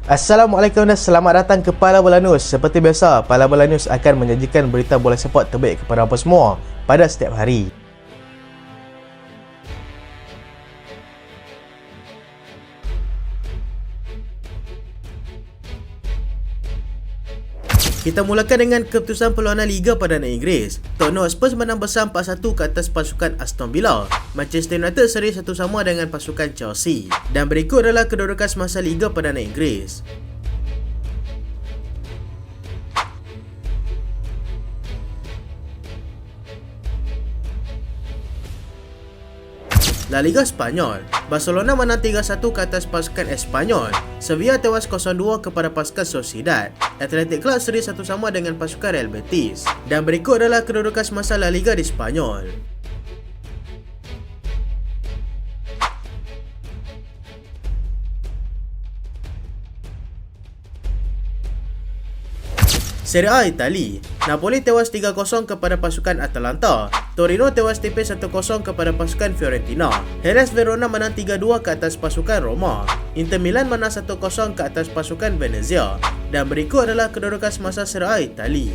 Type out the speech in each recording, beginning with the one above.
Assalamualaikum dan selamat datang ke Pala Bola News. Seperti biasa, Pala Bola News akan menyajikan berita bola sepak terbaik kepada anda semua pada setiap hari. Kita mulakan dengan keputusan perlawanan Liga perdana Inggeris. Tottenham Hotspur menang besar 4-1 ke atas pasukan Aston Villa. Manchester United seri 1 sama dengan pasukan Chelsea. Dan berikut adalah kedudukan semasa Liga perdana Inggeris. La Liga Spanyol, Barcelona menang 3-1 ke atas pasukan Espanyol. Sevilla tewas 0-2 kepada pasukan Sociedad. Athletic Club seri 1 sama dengan pasukan Real Betis. Dan berikut adalah kedudukan semasa La Liga di Spanyol. Serie A Itali, Napoli tewas 3-0 kepada pasukan Atalanta. Torino tewas tipis 1-0 kepada pasukan Fiorentina. Hellas Verona menang 3-2 ke atas pasukan Roma. Inter Milan menang 1-0 ke atas pasukan Venezia. Dan berikut adalah kedudukan semasa Serie A Itali.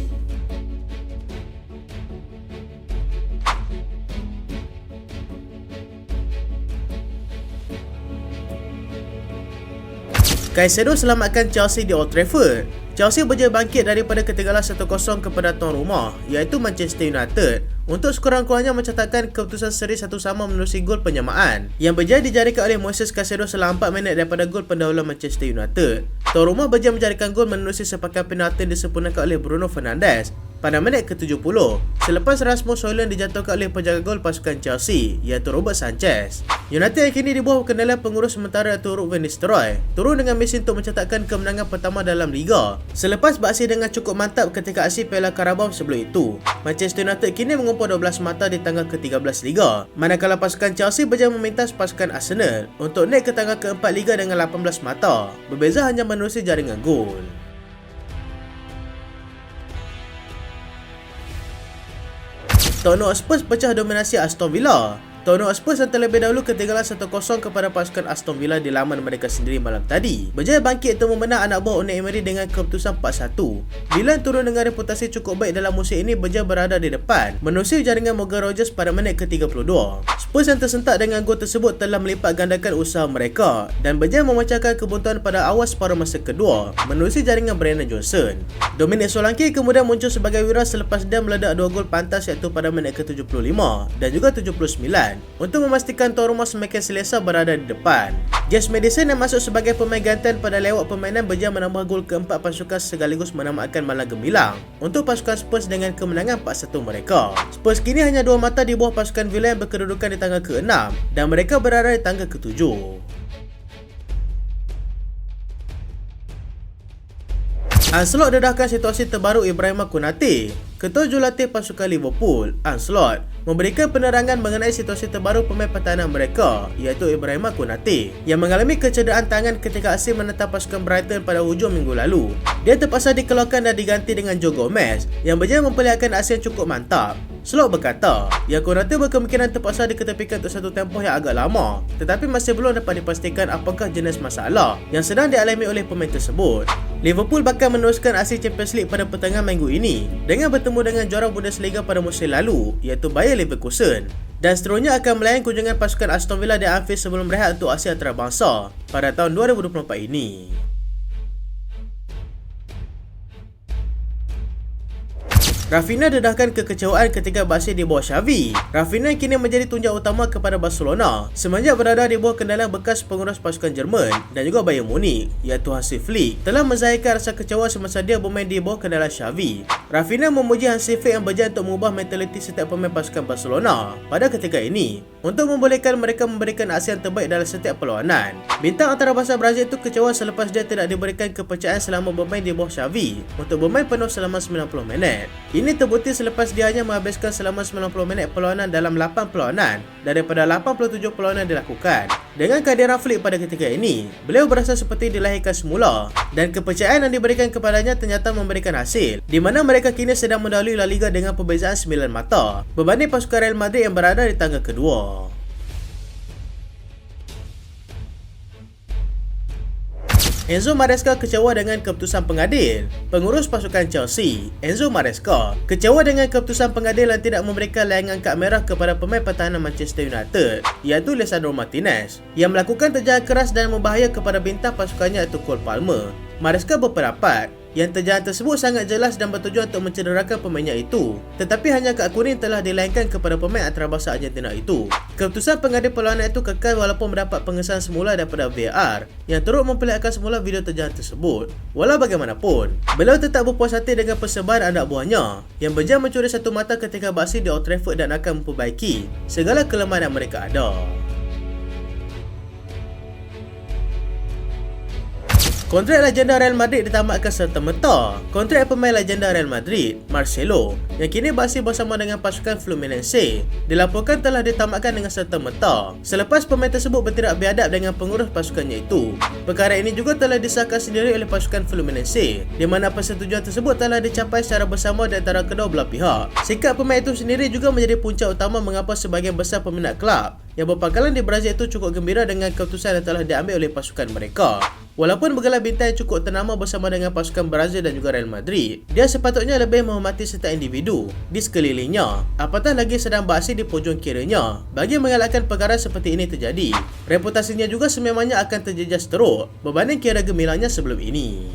Caicedo selamatkan Chelsea di Old Trafford. Chelsea berjaya bangkit daripada ketinggalan 1-0 kepada tuan rumah, iaitu Manchester United, untuk sekurang-kurangnya mencatatkan keputusan seri 1 sama menerusi gol penyamaan yang berjaya dijadikan oleh Moises Caicedo setelah 4 minit daripada gol pendahuluan Manchester United. Tuan rumah berjaya menjadikan gol menerusi sepakan penalti yang disempurnakan oleh Bruno Fernandes pada minit ke-70 selepas Rasmus Højlund dijatuhkan oleh penjaga gol pasukan Chelsea, iaitu Robert Sanchez. United yang kini di bawah kendalian pengurus sementara iaitu Ruud van Nistelrooy turun dengan misi untuk mencatatkan kemenangan pertama dalam Liga selepas beraksi dengan cukup mantap ketika aksi Piala Carabao sebelum itu. Manchester United kini mengumpul 12 mata di tangga ke-13 Liga, manakala pasukan Chelsea berjaya memintas pasukan Arsenal untuk naik ke tangga ke-4 Liga dengan 18 mata, berbeza hanya menerusi jaringan gol. Tottenham Hotspur pecah dominasi Aston Villa. Tottenham Hotspur yang terlebih dahulu ketinggalan 1-0 kepada pasukan Aston Villa di laman mereka sendiri malam tadi, berjaya bangkit untuk memenang anak buah Unai Emery dengan keputusan 4-1. Villa turun dengan reputasi cukup baik dalam musim ini berjaya berada di depan menerusi jaringan Morgan Rogers pada minit ke-32. Spurs yang tersentak dengan gol tersebut telah melipat gandakan usaha mereka dan berjaya memecahkan kebuntuan pada awal separuh masa kedua menerusi jaringan Brennan Johnson. Dominic Solanke kemudian muncul sebagai wira selepas dia meledak 2 gol pantas, iaitu pada minit ke-75 dan juga 79 untuk memastikan tuan rumah semakin selesa berada di depan. James Maddison yang masuk sebagai pemain gantian pada lewat permainan berjaya menambah gol keempat pasukan sekaligus menamatkan malam gemilang untuk pasukan Spurs dengan kemenangan 4-1 mereka. Spurs kini hanya 2 mata di bawah pasukan Villa yang berkedudukan di tangga ke-6 dan mereka berada di tangga ke-7. Ancelotti dedahkan situasi terbaru Ibrahima Konate. Ketua Jurulatih pasukan Liverpool, Ancelotti, memberikan penerangan mengenai situasi terbaru pemain pertahanan mereka, iaitu Ibrahima Konate, yang mengalami kecederaan tangan ketika aksi menentang pasukan Brighton pada hujung minggu lalu. Dia terpaksa dikeluarkan dan diganti dengan Joe Gomez yang berjaya memperlihatkan aksi yang cukup mantap. Slot berkata, yang Konate berkemungkinan terpaksa diketepikan untuk satu tempoh yang agak lama, tetapi masih belum dapat dipastikan apakah jenis masalah yang sedang dialami oleh pemain tersebut. Liverpool bakal meneruskan aksi Champions League pada pertengahan minggu ini dengan bertemu dengan juara Bundesliga pada musim lalu, iaitu Bayer Leverkusen, dan seterusnya akan melayan kunjungan pasukan Aston Villa di Anfield sebelum berehat untuk Asia Antarabangsa pada tahun 2024 ini. Rafinha dedahkan kekecewaan ketika beraksi di bawah Xavi. Rafinha kini menjadi tunjang utama kepada Barcelona semenjak berada di bawah kendalian bekas pengurus pasukan Jerman dan juga Bayern Munich, iaitu Hansi Flick, telah menzahirkan rasa kecewa semasa dia bermain di bawah kendalian Xavi. Rafinha memuji Hansi Flick yang berjaya untuk mengubah mentaliti setiap pemain pasukan Barcelona pada ketika ini untuk membolehkan mereka memberikan aksi yang terbaik dalam setiap perlawanan. Bintang antarabangsa Brazil itu kecewa selepas dia tidak diberikan kepercayaan selama bermain di bawah Xavi untuk bermain penuh selama 90 minit. Ini terbukti selepas dia hanya menghabiskan selama 90 minit perlawanan dalam 8 perlawanan daripada 87 perlawanan dilakukan. Dengan kehadiran Flick pada ketika ini, beliau berasa seperti dilahirkan semula dan kepercayaan yang diberikan kepadanya ternyata memberikan hasil, di mana mereka kini sedang mendahului La Liga dengan perbezaan 9 mata berbanding pasukan Real Madrid yang berada di tangga kedua. Enzo Maresca kecewa dengan keputusan pengadil. Pengurus pasukan Chelsea, Enzo Maresca, kecewa dengan keputusan pengadil yang tidak memberikan layangan kad merah kepada pemain pertahanan Manchester United, iaitu Lisandro Martinez, yang melakukan terjaan keras dan membahaya kepada bintang pasukannya iaitu Cole Palmer. Maresca berpendapat yang terjaan tersebut sangat jelas dan bertujuan untuk mencederakan pemainnya itu, tetapi hanya kad kuning telah dilayankan kepada pemain antarabangsa Argentina itu. Keputusan pengadil perlawanan itu kekal walaupun mendapat pengesahan semula daripada VAR yang turut memperlihatkan semula video terjaan tersebut. Walau bagaimanapun, beliau tetap berpuas hati dengan persembahan anak buahnya yang berjaya mencuri satu mata ketika beraksi di Old Trafford dan akan memperbaiki segala kelemahan yang mereka ada. Kontrak legenda Real Madrid ditamatkan serta-merta. Kontrak pemain legenda Real Madrid, Marcelo, yang kini beraksi bersama dengan pasukan Fluminense, dilaporkan telah ditamatkan dengan serta-merta selepas pemain tersebut bertindak biadab dengan pengurus pasukannya itu. Perkara ini juga telah disahkan sendiri oleh pasukan Fluminense, di mana persetujuan tersebut telah dicapai secara bersama di antara kedua belah pihak. Sikap pemain itu sendiri juga menjadi punca utama mengapa sebahagian besar peminat kelab yang berpangkalan di Brazil itu cukup gembira dengan keputusan yang telah diambil oleh pasukan mereka. Walaupun bergelar bintang yang cukup ternama bersama dengan pasukan Brazil dan juga Real Madrid, dia sepatutnya lebih menghormati setiap individu di sekelilingnya, apatah lagi sedang beraksi di pojok kiranya, bagi mengelakkan perkara seperti ini terjadi. Reputasinya juga sememangnya akan terjejas teruk berbanding kira gemilangnya sebelum ini.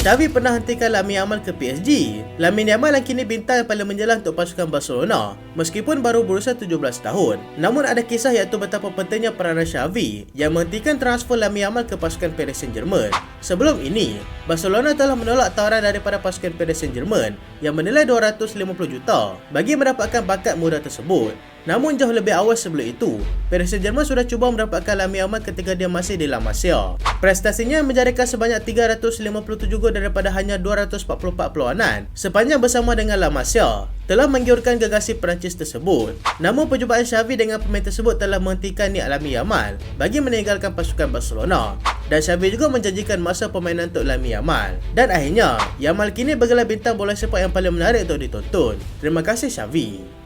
Xavi pernah hentikan Lamine Yamal ke PSG. Lamine Yamal yang kini bintang yang paling menjelang untuk pasukan Barcelona, meskipun baru berusia 17 tahun. Namun ada kisah iaitu betapa pentingnya peranan Xavi yang menghentikan transfer Lamine Yamal ke pasukan Paris Saint-Germain. Sebelum ini, Barcelona telah menolak tawaran daripada pasukan Paris Saint-Germain yang menilai 250 juta bagi mendapatkan bakat muda tersebut. Namun jauh lebih awal sebelum itu, Paris Saint-Germain sudah cuba mendapatkan Lamine Yamal ketika dia masih di La Masia. Prestasinya menjadikan sebanyak 357 gol daripada hanya 244 perlawanan sepanjang bersama dengan La Masia telah menggiurkan gegasi Perancis tersebut. Namun perjumpaan Xavi dengan pemain tersebut telah menghentikan niat Lamine Yamal bagi meninggalkan pasukan Barcelona, dan Xavi juga menjanjikan masa permainan untuk Lamine Yamal. Dan akhirnya, Yamal kini bergelar bintang bola sepak yang paling menarik untuk ditonton. Terima kasih Xavi.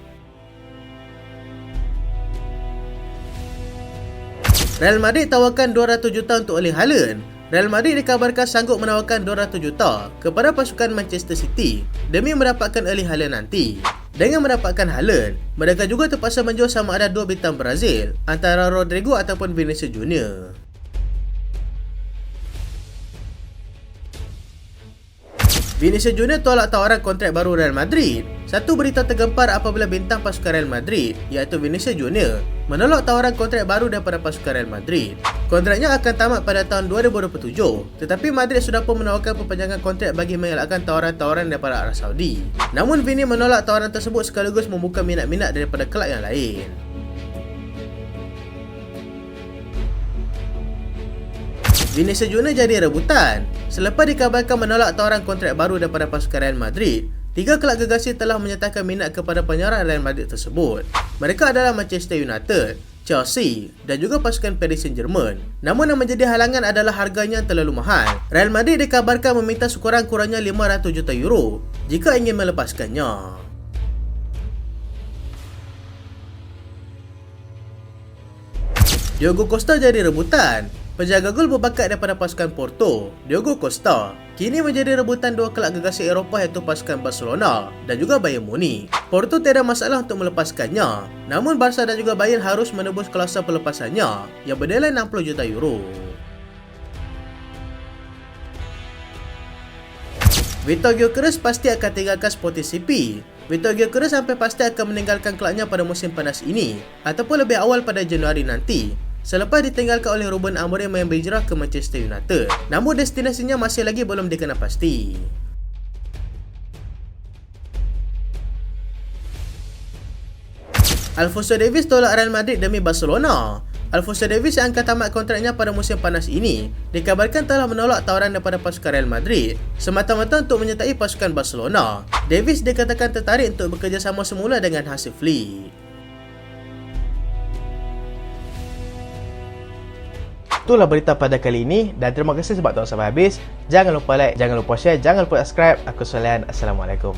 Real Madrid tawarkan 200 juta untuk Erling Haaland. Real Madrid dikabarkan sanggup menawarkan 200 juta kepada pasukan Manchester City demi mendapatkan Erling Haaland nanti. Dengan mendapatkan Haaland, mereka juga terpaksa menjual sama ada dua bintang Brazil, antara Rodrigo ataupun Vinicius Junior. Vinicius Junior tolak tawaran kontrak baru Real Madrid. Satu berita tergempar apabila bintang pasukan Real Madrid, iaitu Vinicius Junior, menolak tawaran kontrak baru daripada pasukan Real Madrid. Kontraknya akan tamat pada tahun 2027, tetapi Madrid sudah pun menawarkan perpanjangan kontrak bagi mengelakkan tawaran-tawaran daripada Arab Saudi. Namun Vini menolak tawaran tersebut sekaligus membuka minat-minat daripada kelab yang lain. Vinicius Junior jadi rebutan. Selepas dikabarkan menolak tawaran kontrak baru daripada pasukan Real Madrid, tiga kelab gegasi telah menyatakan minat kepada penyerang Real Madrid tersebut. Mereka adalah Manchester United, Chelsea dan juga pasukan Paris Saint-Germain. Namun yang menjadi halangan adalah harganya yang terlalu mahal. Real Madrid dikabarkan meminta sekurang-kurangnya 500 juta euro jika ingin melepaskannya. Diogo Costa jadi rebutan. Penjaga gol berbakat daripada pasukan Porto, Diogo Costa, kini menjadi rebutan dua kelab gegasi Eropah iaitu pasukan Barcelona dan juga Bayern Munich. Porto tiada masalah untuk melepaskannya, namun Barca dan juga Bayern harus menebus klausul pelepasannya yang bernilai 60 juta euro. Vitor Gyökeres pasti akan tinggalkan Sporting CP. Vitor Gyökeres sampai pasti akan meninggalkan kelabnya pada musim panas ini ataupun lebih awal pada Januari nanti, selepas ditinggalkan oleh Ruben Amorim yang berhijrah ke Manchester United. Namun destinasinya masih lagi belum dikenal pasti. Alphonso Davies tolak Real Madrid demi Barcelona. Alphonso Davies yang akan tamat kontraknya pada musim panas ini dikabarkan telah menolak tawaran daripada pasukan Real Madrid semata-mata untuk menyertai pasukan Barcelona. Davies dikatakan tertarik untuk bekerjasama semula dengan Hansi Flick. Itulah berita pada kali ini dan terima kasih sebab tonton sampai habis. Jangan lupa like, jangan lupa share, jangan lupa subscribe. Aku Solian. Assalamualaikum.